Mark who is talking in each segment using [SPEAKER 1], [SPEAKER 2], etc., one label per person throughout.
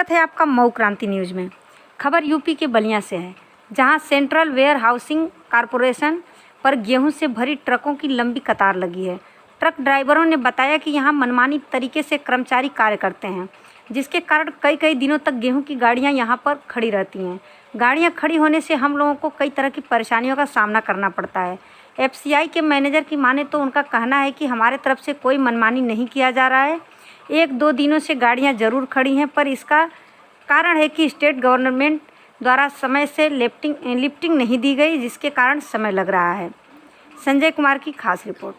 [SPEAKER 1] स्वागत है आपका मऊ क्रांति न्यूज़ में। खबर यूपी के बलिया से है, जहां सेंट्रल वेयर हाउसिंग कॉरपोरेशन पर गेहूं से भरी ट्रकों की लंबी कतार लगी है। ट्रक ड्राइवरों ने बताया कि यहां मनमानी तरीके से कर्मचारी कार्य करते हैं, जिसके कारण कई दिनों तक गेहूं की गाड़ियां यहां पर खड़ी रहती हैं। गाड़ियां खड़ी होने से हम लोगों को कई तरह की परेशानियों का सामना करना पड़ता है। एफसीआई के मैनेजर की माने तो उनका कहना है कि हमारे तरफ से कोई मनमानी नहीं किया जा रहा है। 1-2 दिनों से गाड़ियां ज़रूर खड़ी हैं, पर इसका कारण है कि स्टेट गवर्नमेंट द्वारा समय से लिफ्टिंग नहीं दी गई, जिसके कारण समय लग रहा है। संजय कुमार की खास रिपोर्ट।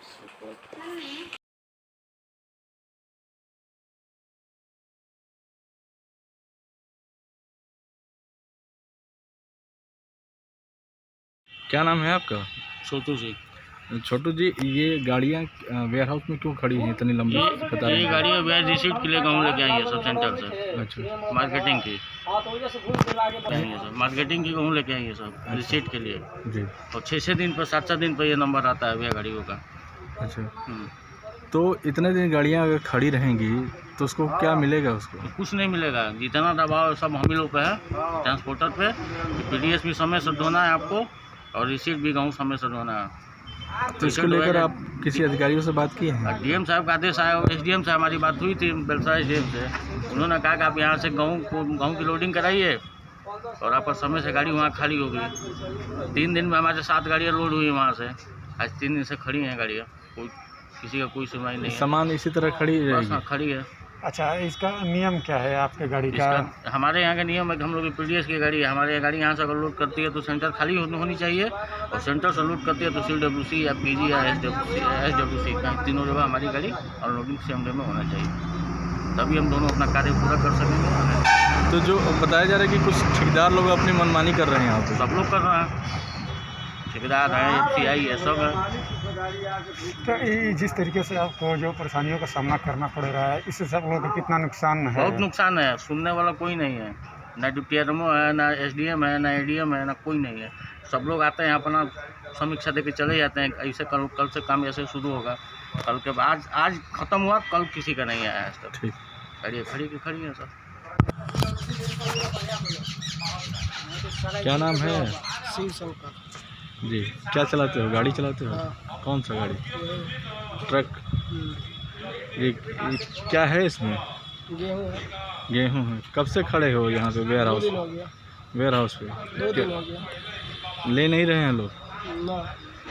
[SPEAKER 2] क्या नाम है आपका?
[SPEAKER 3] छोटू जी।
[SPEAKER 2] छोटू जी, ये गाड़ियाँ वेयर हाउस में क्यों खड़ी हैं इतनी लंबी कतार
[SPEAKER 3] ये
[SPEAKER 2] में?
[SPEAKER 3] गाड़ियाँ वेयर रिसीट के लिए गाँव लेके आई है सब सेंटर से।
[SPEAKER 2] अच्छा,
[SPEAKER 3] मार्केटिंग की आई है सब, मार्केटिंग की गाँव लेके आई है सब रिसीट के लिए।
[SPEAKER 2] जी।
[SPEAKER 3] और 6 दिन पर 7 दिन पर ये नंबर आता है वेयर गाड़ियों का।
[SPEAKER 2] अच्छा, तो इतने दिन गाड़ियाँ अगर खड़ी रहेंगी तो उसको क्या मिलेगा उसको?
[SPEAKER 3] कुछ नहीं मिलेगा, जितना दबाव सब हम ही लोग पे है ट्रांसपोर्टर पे। पीडीएस भी समय से ढोना है आपको और रिसीट भी गाँव समय से ढोना है।
[SPEAKER 2] तो इसको लेकर आप किसी अधिकारियों से बात किए हैं?
[SPEAKER 3] डीएम साहब का आदेश आया और एसडीएम से हमारी बात हुई थी, बेलसा एसडीएम से। उन्होंने कहा कि आप यहाँ से गेहूँ की लोडिंग कराइए और आप समय से गाड़ी वहाँ खाली होगी। 3 दिन में हमारे 7 गाड़ियाँ लोड हुई वहाँ से। आज 3 दिन से खड़ी हैं गाड़ियाँ, कोई किसी का कोई सुनवाई नहीं है।
[SPEAKER 2] सामान इसी तरह खड़ी रहेगी?
[SPEAKER 3] हाँ, खड़ी है।
[SPEAKER 4] अच्छा, इसका नियम क्या है आपके गाड़ी का?
[SPEAKER 3] हमारे यहाँ का नियम है कि हम लोग पीडीएस की गाड़ी है, हमारे गाड़ी यहाँ से अगर लोड करती है तो सेंटर खाली होनी चाहिए, और सेंटर से लोड करती है तो CWC या PG या SWC का तीनों जगह हमारी गाड़ी और लोडिंग सेम डे में होना चाहिए, तभी हम दोनों अपना कार्य पूरा कर सकेंगे।
[SPEAKER 2] तो जो बताया जा रहा है कि कुछ ठेकेदार लोग अपनी मनमानी कर रहे हैं यहाँ पे?
[SPEAKER 3] सब लोग कर रहे हैं, ठेकेदार है, एफसीआई है, सब है।
[SPEAKER 4] तो ये जिस तरीके से आपको जो परेशानियों का सामना करना पड़ रहा है, इससे सब लोगों को कितना नुकसान है?
[SPEAKER 3] बहुत नुकसान है, सुनने वाला कोई नहीं है, ना डिप्टी आरएमओ है, ना एसडीएम है, ना एडीएम है, ना कोई नहीं है। सब लोग आते हैं अपना समीक्षा देके चले जाते हैं। ऐसे कल से काम ऐसे शुरू होगा, कल के बाद आज ख़त्म हुआ, कल किसी का नहीं आया आज तक।
[SPEAKER 2] ठीक,
[SPEAKER 3] खड़ी है सब।
[SPEAKER 2] क्या नाम है?
[SPEAKER 5] शिव शंकर
[SPEAKER 2] जी। क्या चलाते हो? गाड़ी चलाते हो?
[SPEAKER 5] हाँ।
[SPEAKER 2] कौन सा गाड़ी? ट्रक? ये क्या है इसमें?
[SPEAKER 5] गेहूँ है।
[SPEAKER 2] गेहूँ है। कब से खड़े हो यहाँ पे वेयर
[SPEAKER 5] 2
[SPEAKER 2] हाउस?
[SPEAKER 5] दिन हो गया।
[SPEAKER 2] वेयर हाउस पे
[SPEAKER 5] 2 दिन हो गया।
[SPEAKER 2] ले नहीं रहे हैं लोग?
[SPEAKER 5] ना,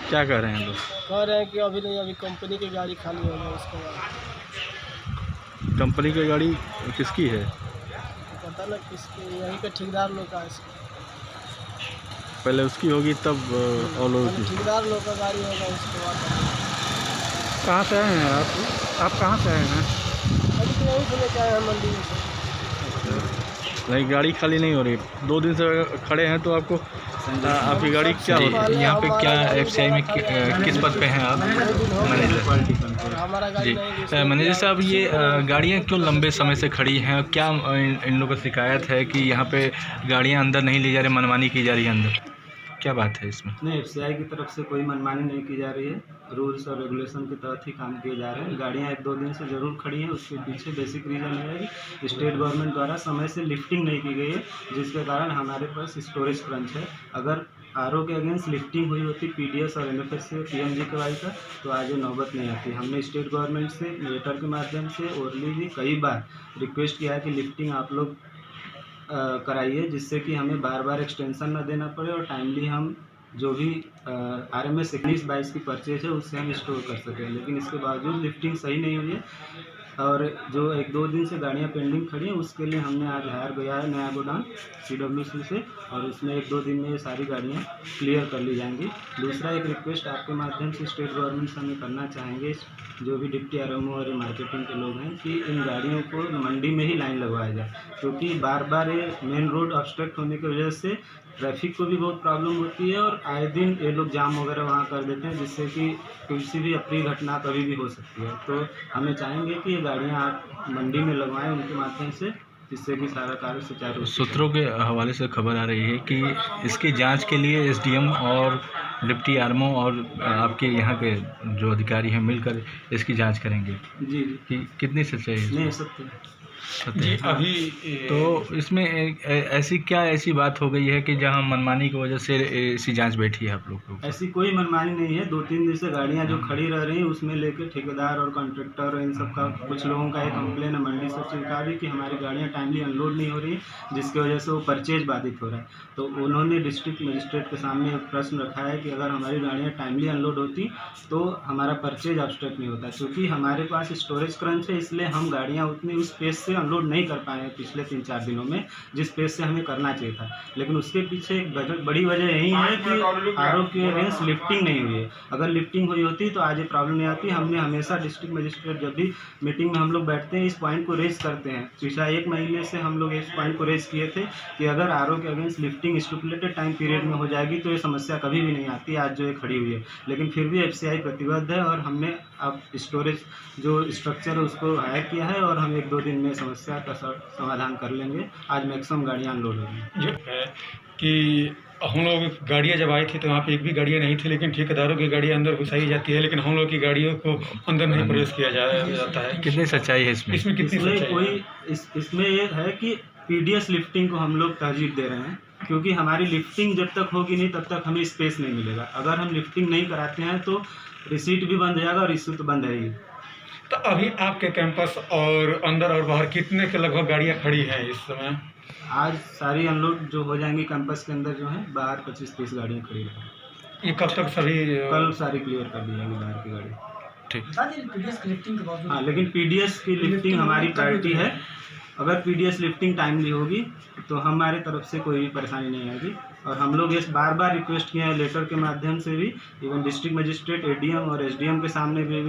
[SPEAKER 2] क्या कह रहे हैं लोग?
[SPEAKER 5] कह रहे हैं कि अभी नहीं, अभी कंपनी की गाड़ी खाली हो गई, उसके बाद।
[SPEAKER 2] कंपनी की गाड़ी किसकी है?
[SPEAKER 5] पता ना किसके, यहीं पे ठेकेदार लोग का है।
[SPEAKER 2] पहले उसकी होगी तब और लोगों की।
[SPEAKER 5] ठेकेदार लोग का गाड़ी होगा, उसके बाद।
[SPEAKER 4] कहाँ से आए हैं आप कहाँ से आए हैं?
[SPEAKER 5] अभी तो यहीं से लेके आए हैं मंडी में से।
[SPEAKER 2] नहीं, गाड़ी खाली नहीं हो रही। 2 दिन से खड़े हैं तो आपको आपकी गाड़ी क्या होगी?
[SPEAKER 6] यहाँ पे क्या एफसीआई में किस पद पे हैं आप? मैनेजर।
[SPEAKER 5] हमारा गाड़ी
[SPEAKER 6] जी,
[SPEAKER 5] नहीं।
[SPEAKER 6] मैनेजर साहब, ये गाड़ियाँ क्यों लंबे समय से खड़ी हैं? क्या इन लोगों को शिकायत है कि यहाँ पे गाड़ियाँ अंदर नहीं ली जा रही, मनमानी की जा रही है अंदर? क्या बात है इसमें?
[SPEAKER 7] नहीं, एफसीआई की तरफ से कोई मनमानी नहीं की जा रही है। रूल्स और रेगुलेशन के तहत ही काम किए जा रहे हैं। गाड़ियाँ 1-2 दिन से ज़रूर खड़ी हैं, उसके पीछे बेसिक रीज़न है कि स्टेट गवर्नमेंट द्वारा समय से लिफ्टिंग नहीं की गई है, जिसके कारण हमारे पास स्टोरेज क्रंच है। अगर आरओ के अगेंस्ट लिफ्टिंग हुई होती पीडीएस और एमएफएस से PMGKY का, तो आज ये नौबत नहीं आती। हमने स्टेट गवर्नमेंट से लेटर के माध्यम से ओरली भी कई बार रिक्वेस्ट किया है कि लिफ्टिंग आप लोग कराइए, जिससे कि हमें बार एक्सटेंशन ना देना पड़े और टाइमली हम जो भी RMS 19-22 की परचेज है उससे हम स्टोर कर सकें। लेकिन इसके बावजूद लिफ्टिंग सही नहीं हुई है, और जो 1-2 दिन से गाड़ियाँ पेंडिंग खड़ी हैं, उसके लिए हमने आज हायर गया है नया गोदाम CWC से, और उसमें 1-2 दिन में ये सारी गाड़ियाँ क्लियर कर ली जाएंगी। दूसरा एक रिक्वेस्ट आपके माध्यम से स्टेट गवर्नमेंट से हमें करना चाहेंगे, जो भी डिप्टी आरएमओ और मार्केटिंग के लोग हैं, कि इन गाड़ियों को मंडी में ही लाइन लगवाया जाए, क्योंकि बार ये मेन रोड ऑब्स्ट्रक्ट होने की वजह से ट्रैफिक को भी बहुत प्रॉब्लम होती है, और आए दिन ये लोग जाम वगैरह वहाँ कर देते हैं, जिससे कि किसी भी अप्रिय घटना कभी भी हो सकती है। तो हमें चाहेंगे कि ये गाड़ियाँ आप मंडी में लगवाएं उनके माध्यम से, जिससे कि सारा कार्य सुचारू हो।
[SPEAKER 6] सूत्रों के हवाले से खबर आ रही है कि इसकी जांच के लिए SDM और डिप्टी आरएमओ और आपके यहाँ के जो अधिकारी हैं मिलकर इसकी जांच करेंगे।
[SPEAKER 7] जी।
[SPEAKER 6] कि कितनी सच्चाई है?
[SPEAKER 7] नहीं, सत्य।
[SPEAKER 6] जी अभी तो इसमें ऐसी बात हो गई है कि जहां मनमानी की वजह से ऐसी जांच बैठी है आप लोग को?
[SPEAKER 7] ऐसी कोई मनमानी नहीं है। 2-3 दिन से गाड़ियां जो खड़ी रह रही हैं उसमें लेके ठेकेदार और कॉन्ट्रैक्टर इन सब का कुछ लोगों का ये कंप्लेन है मंडी सचिव का भी कि हमारी गाड़ियां टाइमली अनलोड नहीं हो रही, जिसकी वजह से वो परचेज बाधित हो रहा है। तो उन्होंने डिस्ट्रिक्ट मजिस्ट्रेट के सामने एक प्रश्न रखा है कि अगर हमारी गाड़ियाँ टाइमली अनलोड होती तो हमारा परचेज ऑब्स्ट्रक्ट नहीं होता। क्योंकि हमारे पास स्टोरेज क्रंच है, इसलिए हम गाड़ियाँ उतनी उस पेस से अनलोड नहीं कर पाए हैं पिछले 3-4 दिनों में, जिस पेस से हमें करना चाहिए था। लेकिन उसके पीछे एक बड़ी वजह यही है कि आरोप के अगेंस्ट लिफ्टिंग नहीं हुई है। अगर लिफ्टिंग हुई होती तो आज ये प्रॉब्लम नहीं आती। हमने हमेशा डिस्ट्रिक्ट मजिस्ट्रेट जब भी मीटिंग में हम लोग बैठते हैं इस पॉइंट को रेज करते हैं। पिछला 1 महीने से हम लोग इस पॉइंट को रेज किए थे कि अगर आरोप के against lifting stipulated time period में हो जाएगी तो ये समस्या कभी भी नहीं आती, आज जो ये खड़ी हुई है। लेकिन फिर भी FCI प्रतिबद्ध है और हमने अब स्टोरेज जो स्ट्रक्चर है उसको हायर किया है और हम 1-2 दिन में समस्या का समाधान कर लेंगे। आज मैक्सिमम गाड़ियाँ अनलोड होंगी।
[SPEAKER 4] ये है कि हम लोग गाड़ियाँ जब आई थी तो वहाँ पे एक भी गाड़ियाँ नहीं थी, लेकिन ठेकेदारों की गाड़ियाँ अंदर घुसाई जाती है, लेकिन हम लोग की गाड़ियों को अंदर नहीं प्रवेश किया जाता है।
[SPEAKER 6] कितनी सच्चाई है इसमें?
[SPEAKER 4] इसमें कितनी सच्चाई है?
[SPEAKER 7] इसमें ये है कि PDS लिफ्टिंग को हम लोग तरजीह दे रहे हैं, क्योंकि हमारी लिफ्टिंग जब तक होगी नहीं तब तक हमें स्पेस नहीं मिलेगा। अगर हम लिफ्टिंग नहीं कराते हैं तो रिसीट भी बंद हो जाएगा और इशू तो बंद है ही।
[SPEAKER 4] तो अभी आपके कैंपस और अंदर और बाहर कितने के लगभग गाड़ियाँ खड़ी हैं इस समय?
[SPEAKER 7] आज सारी अनलोड जो हो जाएंगी कैंपस के अंदर जो है, बाहर 25-30 गाड़ियाँ खड़ी रहेंगी।
[SPEAKER 4] ये कब तक सभी
[SPEAKER 7] कल सारी क्लियर कर दी जाएंगी बाहर की गाड़ी।
[SPEAKER 6] ठीक।
[SPEAKER 7] हाँ, लेकिन PDS की लिफ्टिंग हमारी प्रायोरिटी है। अगर PDS लिफ्टिंग टाइमली होगी तो हमारे तरफ से कोई भी परेशानी नहीं आएगी। और हम लोग ये बार रिक्वेस्ट किए हैं लेटर के माध्यम से भी, इवन डिस्ट्रिक्ट मजिस्ट्रेट, ADM और SDM के सामने भी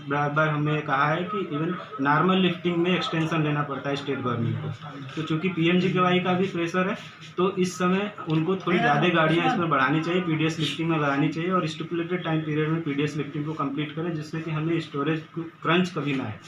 [SPEAKER 7] बार हमने कहा है कि इवन नॉर्मल लिफ्टिंग में एक्सटेंशन लेना पड़ता है स्टेट गवर्नमेंट को। तो चूँकि PMGKY का भी प्रेशर है तो इस समय उनको थोड़ी ज़्यादा गाड़ियाँ इस पर बढ़ानी चाहिए, PDS लिफ्टिंग में बढ़ानी चाहिए और स्टिपुलेटेड टाइम पीरियड में PDS लिफ्टिंग को कंप्लीट करें, जिससे कि हमें स्टोरेज क्रंच कभी ना आए।